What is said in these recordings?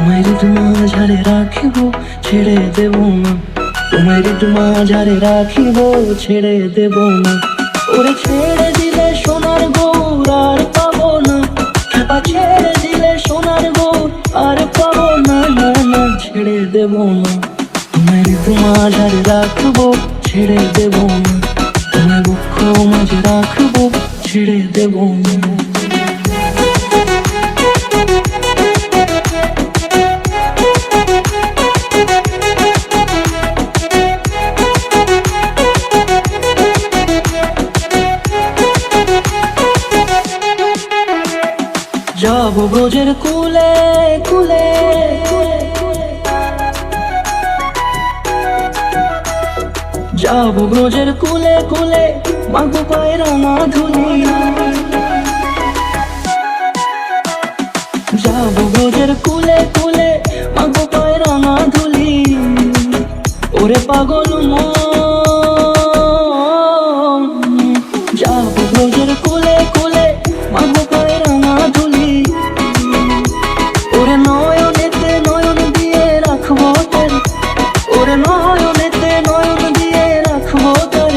তোমায় মাঝারে রাখিব, ছেড়ে দেব না। তোমায় মাঝারে রাখিব, ছেড়ে দেব না। ওরে ছেড়ে দিলে সোনার গৌর আর পাবো না, খেপা ছেড়ে দিলে সোনার গৌর আর পাবো না, না না ছেড়ে দেব না। তোমায় মাঝারে রাখবো, ছেড়ে দেব না। তোমায় বক্ষ মাঝে রাখবো, ছেড়ে দেব না। যাবো ব্রজের কুলে কুলে, যাবো ব্রজের কুলে কুলে, মাগো পায়ের ধুলি। যাবো ব্রজের কুলে কুলে, মাগো পায়ের ধুলি। ওরে পাগল মন, যাবো ব্রজের কুলে কুলে, মাগো পায়ের ধুলি। ওরে নয়নেতে নয়ন দিয়ে রাখবো তোর, ওরে নয়নেতে নয়ন দিয়ে রাখবো তোর।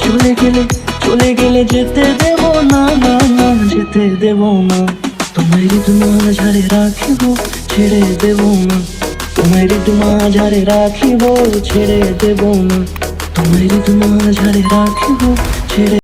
চলে গেলে চলে গেলে যেতে দেব না, না না যেতে দেব না। তোমায় মাঝারে রাখিব, ছেড়ে দেব না। তোমায় মাঝারে রাখিব, ছেড়ে দেব না। তোমায় মাঝারে রাখিব, ছেড়ে